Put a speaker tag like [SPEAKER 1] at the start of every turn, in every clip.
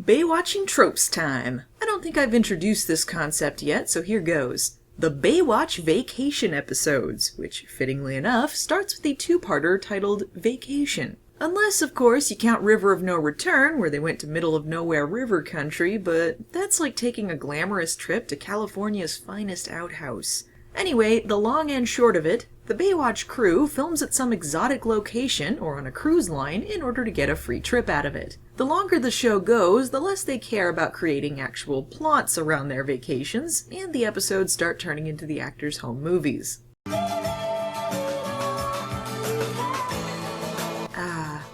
[SPEAKER 1] Baywatching tropes time. I don't think I've introduced this concept yet, so here goes. The Baywatch Vacation episodes, which, fittingly enough, starts with a two-parter titled Vacation. Unless, of course, you count River of No Return, where they went to middle-of-nowhere river country, but that's like taking a glamorous trip to California's finest outhouse. Anyway, the long and short of it, the Baywatch crew films at some exotic location or on a cruise line in order to get a free trip out of it. The longer the show goes, the less they care about creating actual plots around their vacations, and the episodes start turning into the actors' home movies.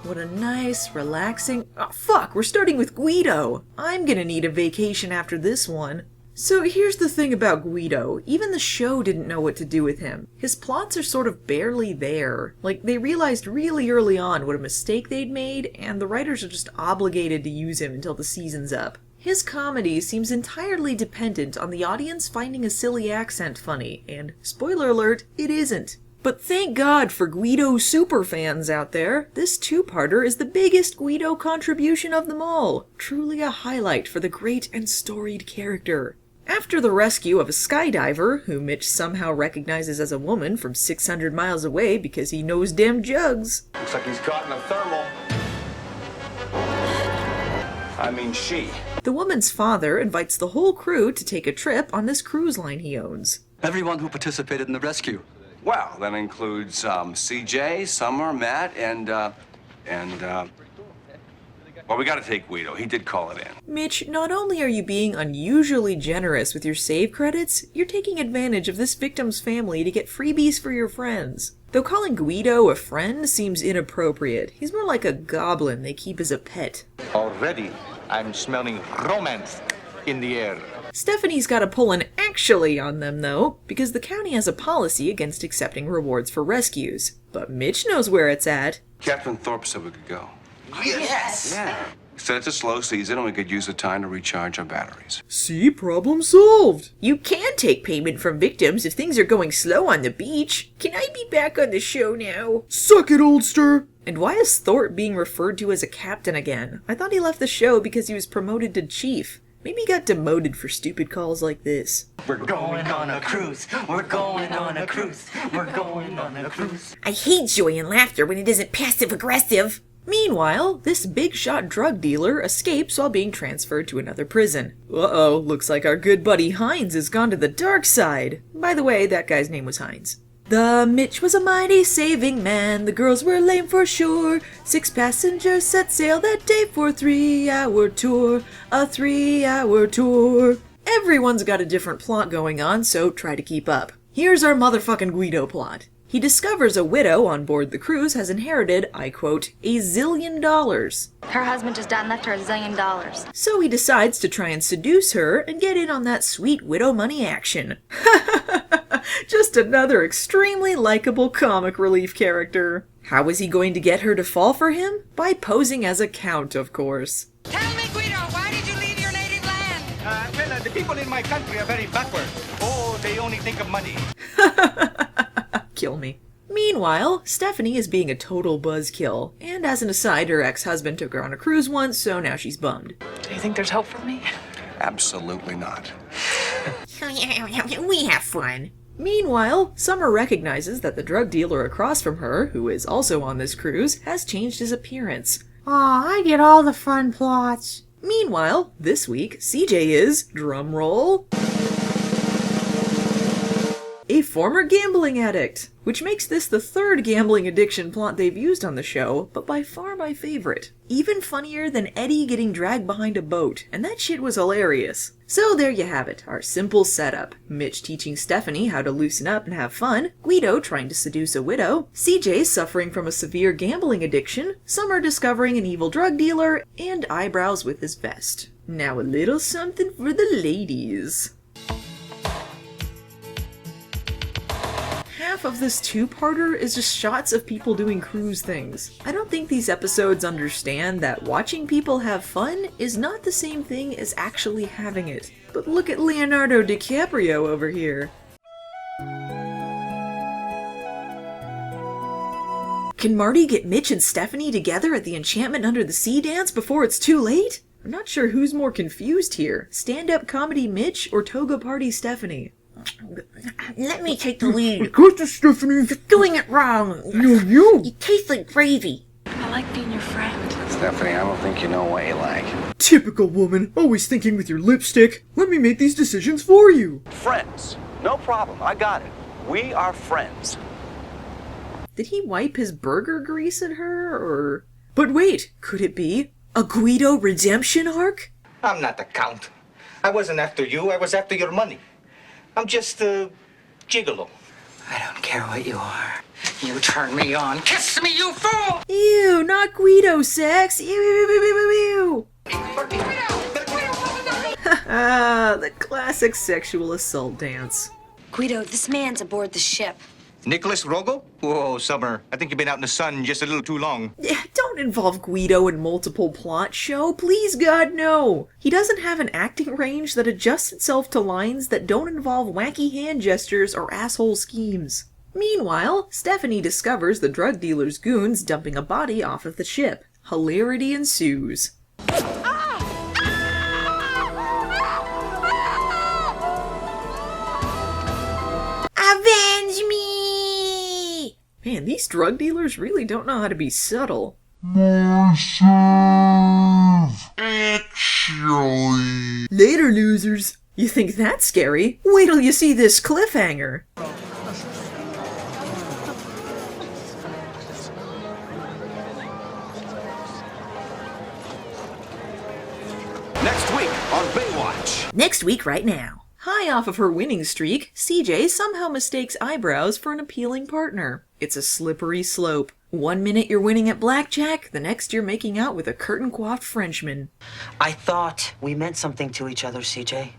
[SPEAKER 1] What a nice, relaxing... Oh, fuck, we're starting with Guido! I'm gonna need a vacation after this one. So here's the thing about Guido. Even the show didn't know what to do with him. His plots are sort of barely there. Like, they realized really early on what a mistake they'd made, and the writers are just obligated to use him until the season's up. His comedy seems entirely dependent on the audience finding a silly accent funny, and, spoiler alert, it isn't. But thank God for Guido superfans out there, this two-parter is the biggest Guido contribution of them all. Truly a highlight for the great and storied character. After the rescue of a skydiver, who Mitch somehow recognizes as a woman from 600 miles away because he knows damn jugs.
[SPEAKER 2] Looks like he's caught in a thermal. I mean she.
[SPEAKER 1] The woman's father invites the whole crew to take a trip on this cruise line he owns.
[SPEAKER 3] Everyone who participated in the rescue.
[SPEAKER 2] Well, that includes CJ, Summer, Matt, and well, we gotta take Guido. He did call it in.
[SPEAKER 1] Mitch, not only are you being unusually generous with your save credits, you're taking advantage of this victim's family to get freebies for your friends. Though calling Guido a friend seems inappropriate, he's more like a goblin they keep as a pet.
[SPEAKER 4] Already, I'm smelling romance in the air.
[SPEAKER 1] Stephanie's got to pull an actually on them, though, because the county has a policy against accepting rewards for rescues. But Mitch knows where it's at.
[SPEAKER 2] Captain Thorpe said we could go.
[SPEAKER 4] Yes!
[SPEAKER 2] Yeah. Said it's a slow season and we could use the time to recharge our batteries.
[SPEAKER 1] See? Problem solved! You can take payment from victims if things are going slow on the beach. Can I be back on the show now? Suck it, oldster! And why is Thorpe being referred to as a captain again? I thought he left the show because he was promoted to chief. Maybe he got demoted for stupid calls like this.
[SPEAKER 4] We're going on a cruise. We're going on a cruise. We're going on a cruise.
[SPEAKER 1] I hate joy and laughter when it isn't passive-aggressive. Meanwhile, this big-shot drug dealer escapes while being transferred to another prison. Uh-oh, looks like our good buddy Hines has gone to the dark side. By the way, that guy's name was Hines. The Mitch was a mighty saving man, the girls were lame for sure. 6 passengers set sail that day for a 3-hour tour. A 3-hour tour. Everyone's got a different plot going on, so try to keep up. Here's our motherfucking Guido plot. He discovers a widow on board the cruise has inherited, I quote, $1 zillion.
[SPEAKER 5] Her husband just died and left her $1 zillion.
[SPEAKER 1] So he decides to try and seduce her and get in on that sweet widow money action. Just another extremely likable comic relief character. How is he going to get her to fall for him? By posing as a count, of course.
[SPEAKER 6] Tell me, Guido, why did you leave your native land?
[SPEAKER 4] Well, the people in my country are very backward. Oh, they only think of money.
[SPEAKER 1] Kill me. Meanwhile, Stephanie is being a total buzzkill, and as an aside, her ex-husband took her on a cruise once, so now she's bummed.
[SPEAKER 6] Do you think there's hope for me?
[SPEAKER 2] Absolutely not.
[SPEAKER 1] We have fun. Meanwhile, Summer recognizes that the drug dealer across from her, who is also on this cruise, has changed his appearance. Aw, I get all the fun plots. Meanwhile, this week, CJ is, drumroll, a former gambling addict, which makes this the third gambling addiction plot they've used on the show, but by far my favorite. Even funnier than Eddie getting dragged behind a boat, and that shit was hilarious. So there you have it, our simple setup. Mitch teaching Stephanie how to loosen up and have fun, Guido trying to seduce a widow, CJ suffering from a severe gambling addiction, Summer discovering an evil drug dealer, and eyebrows with his vest. Now a little something for the ladies. Half of this two-parter is just shots of people doing cruise things. I don't think these episodes understand that watching people have fun is not the same thing as actually having it. But look at Leonardo DiCaprio over here. Can Marty get Mitch and Stephanie together at the Enchantment Under the Sea dance before it's too late? I'm not sure who's more confused here, stand-up comedy Mitch or toga party Stephanie.
[SPEAKER 7] Let me take the lead.
[SPEAKER 8] Got this, Stephanie.
[SPEAKER 7] You're doing it wrong.
[SPEAKER 8] You.
[SPEAKER 7] You taste like gravy.
[SPEAKER 5] I like being your friend.
[SPEAKER 2] Stephanie, I don't think you know what you like.
[SPEAKER 8] Typical woman, always thinking with your lipstick. Let me make these decisions for you.
[SPEAKER 9] Friends. No problem. I got it. We are friends.
[SPEAKER 1] Did he wipe his burger grease at her, or... But wait, could it be a Guido redemption arc?
[SPEAKER 10] I'm not the count. I wasn't after you. I was after your money. I'm just a gigolo.
[SPEAKER 4] I don't care what you are. You turn me on. Kiss me, you fool!
[SPEAKER 1] Ew, not Guido sex. Ew, ew, ew, ew, ew, ew. Ah, the classic sexual assault dance.
[SPEAKER 5] Guido, this man's aboard the ship.
[SPEAKER 10] Nicholas Rogo? Whoa, Summer. I think you've been out in the sun just a little too long.
[SPEAKER 1] Yeah, don't involve Guido in multiple plot show. Please, God, no. He doesn't have an acting range that adjusts itself to lines that don't involve wacky hand gestures or asshole schemes. Meanwhile, Stephanie discovers the drug dealer's goons dumping a body off of the ship. Hilarity ensues.
[SPEAKER 7] Avenge me!
[SPEAKER 1] Man, these drug dealers really don't know how to be subtle.
[SPEAKER 8] Actually.
[SPEAKER 1] Later, losers. You think that's scary? Wait till you see this cliffhanger.
[SPEAKER 9] Next week on Baywatch.
[SPEAKER 1] Next week right now. High off of her winning streak, CJ somehow mistakes eyebrows for an appealing partner. It's a slippery slope. 1 minute you're winning at blackjack, the next you're making out with a curtain-coiffed Frenchman.
[SPEAKER 4] I thought we meant something to each other, CJ.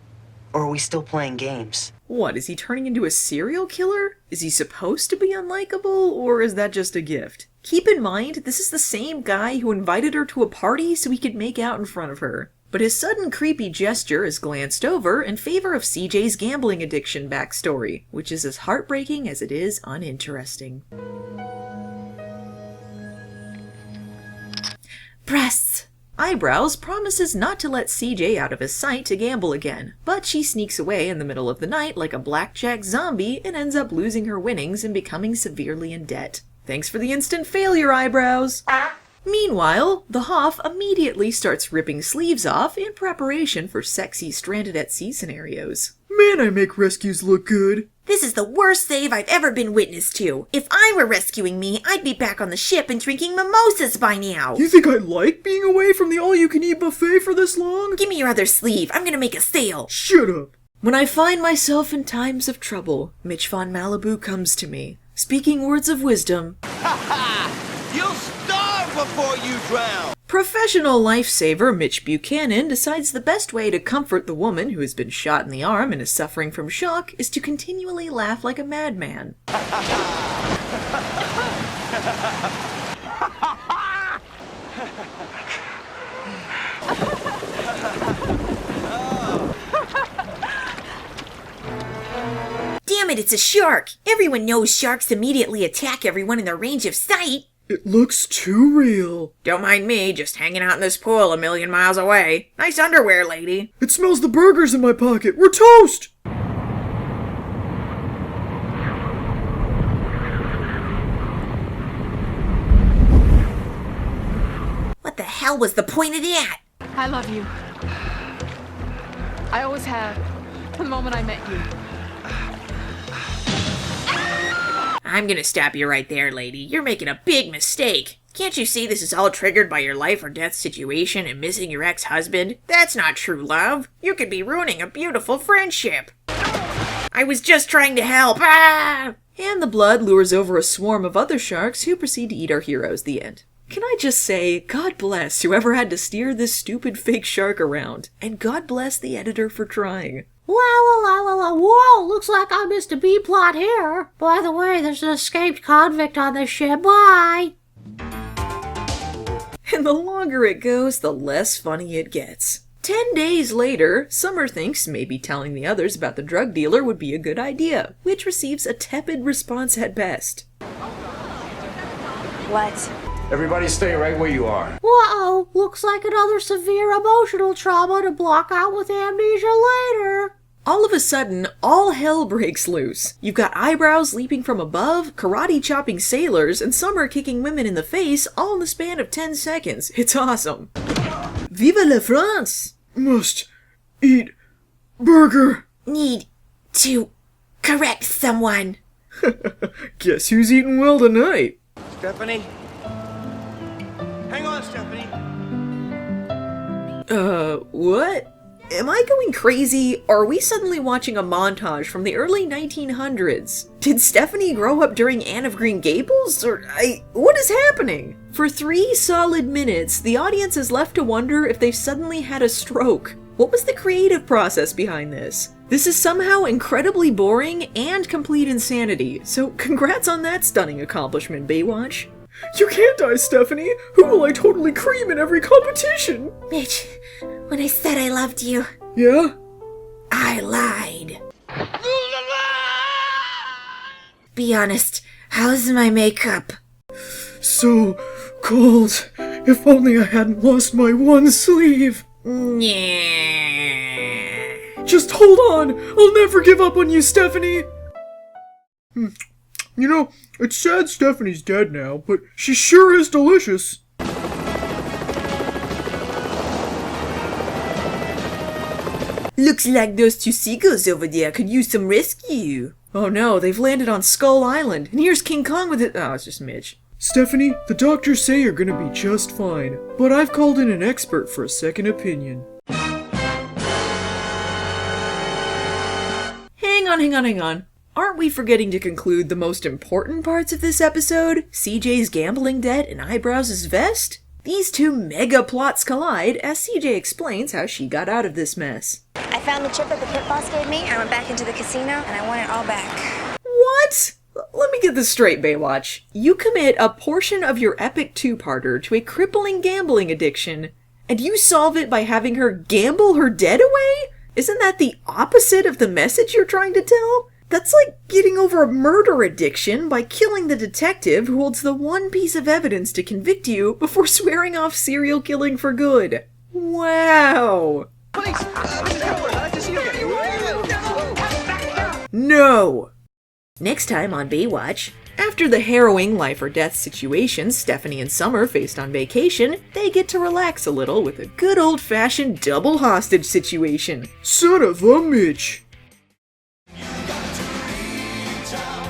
[SPEAKER 4] Or are we still playing games?
[SPEAKER 1] What, is he turning into a serial killer? Is he supposed to be unlikable, or is that just a gift? Keep in mind, this is the same guy who invited her to a party so he could make out in front of her. But his sudden creepy gesture is glanced over in favor of CJ's gambling addiction backstory, which is as heartbreaking as it is uninteresting. Breasts! Eyebrows promises not to let CJ out of his sight to gamble again, but she sneaks away in the middle of the night like a blackjack zombie and ends up losing her winnings and becoming severely in debt. Thanks for the instant failure, Eyebrows! Meanwhile, the Hoff immediately starts ripping sleeves off in preparation for sexy stranded-at-sea scenarios.
[SPEAKER 8] Man, I make rescues look good.
[SPEAKER 7] This is the worst save I've ever been witness to. If I were rescuing me, I'd be back on the ship and drinking mimosas by now.
[SPEAKER 8] You think I like being away from the all-you-can-eat buffet for this long?
[SPEAKER 7] Give me your other sleeve. I'm gonna make a sale.
[SPEAKER 8] Shut up.
[SPEAKER 1] When I find myself in times of trouble, Mitch von Malibu comes to me, speaking words of wisdom.
[SPEAKER 9] You'll starve before you drown.
[SPEAKER 1] Professional lifesaver Mitch Buchanan decides the best way to comfort the woman who has been shot in the arm and is suffering from shock is to continually laugh like a madman.
[SPEAKER 7] Damn it, it's a shark! Everyone knows sharks immediately attack everyone in their range of sight.
[SPEAKER 8] It looks too real.
[SPEAKER 1] Don't mind me, just hanging out in this pool a million miles away. Nice underwear, lady.
[SPEAKER 8] It smells the burgers in my pocket. We're toast!
[SPEAKER 7] What the hell was the point of that?
[SPEAKER 6] I love you. I always have. From the moment I met you.
[SPEAKER 1] I'm gonna stop you right there, lady. You're making a big mistake. Can't you see this is all triggered by your life or death situation and missing your ex-husband? That's not true love. You could be ruining a beautiful friendship. I was just trying to help. Ah! And the blood lures over a swarm of other sharks who proceed to eat our heroes. The end. Can I just say, God bless whoever had to steer this stupid fake shark around. And God bless the editor for trying.
[SPEAKER 7] Whoa, looks like I missed a B-plot here. By the way, there's an escaped convict on this ship. Bye!
[SPEAKER 1] And the longer it goes, the less funny it gets. 10 days later, Summer thinks maybe telling the others about the drug dealer would be a good idea, which receives a tepid response at best.
[SPEAKER 5] What?
[SPEAKER 11] Everybody stay right where you are.
[SPEAKER 7] Uh-oh, looks like another severe emotional trauma to block out with amnesia later.
[SPEAKER 1] All of a sudden, all hell breaks loose. You've got eyebrows leaping from above, karate chopping sailors, and Summer kicking women in the face all in the span of 10 seconds. It's awesome. Viva la France!
[SPEAKER 8] Must eat burger.
[SPEAKER 7] Need to correct someone.
[SPEAKER 8] Guess who's eating well tonight?
[SPEAKER 10] Stephanie? Hang on, Stephanie.
[SPEAKER 1] What? Am I going crazy? Or are we suddenly watching a montage from the early 1900s? Did Stephanie grow up during Anne of Green Gables? What is happening? For 3 solid minutes, the audience is left to wonder if they've suddenly had a stroke. What was the creative process behind this? This is somehow incredibly boring and complete insanity, so congrats on that stunning accomplishment, Baywatch.
[SPEAKER 8] You can't die, Stephanie! Who will I totally cream in every competition?
[SPEAKER 7] Mitch, when I said I loved you,
[SPEAKER 8] Yeah?
[SPEAKER 7] I lied. Be honest, how's my makeup?
[SPEAKER 8] So cold. If only I hadn't lost my one sleeve.
[SPEAKER 7] Yeah.
[SPEAKER 8] Just hold on! I'll never give up on you, Stephanie! You know, it's sad Stephanie's dead now, but she sure is delicious.
[SPEAKER 1] Looks like those 2 seagulls over there could use some rescue. Oh no, they've landed on Skull Island, and here's King Kong with it. Oh, it's just Mitch.
[SPEAKER 8] Stephanie, the doctors say you're gonna be just fine, but I've called in an expert for a second opinion.
[SPEAKER 1] Hang on. Aren't we forgetting to conclude the most important parts of this episode? CJ's gambling debt and Eyebrows' vest? These 2 mega plots collide as CJ explains how she got out of this mess.
[SPEAKER 5] I found the chip that the pit boss gave me. I went back into the casino and I want it all back.
[SPEAKER 1] What? Let me get this straight, Baywatch. You commit a portion of your epic 2-parter to a crippling gambling addiction, and you solve it by having her gamble her debt away? Isn't that the opposite of the message you're trying to tell? That's like getting over a murder addiction by killing the detective who holds the one piece of evidence to convict you before swearing off serial killing for good. Wow. No. Next time on Baywatch, after the harrowing life or death situations Stephanie and Summer faced on vacation, they get to relax a little with a good old-fashioned double hostage situation.
[SPEAKER 8] Son of a Mitch!
[SPEAKER 12] You got to reach out.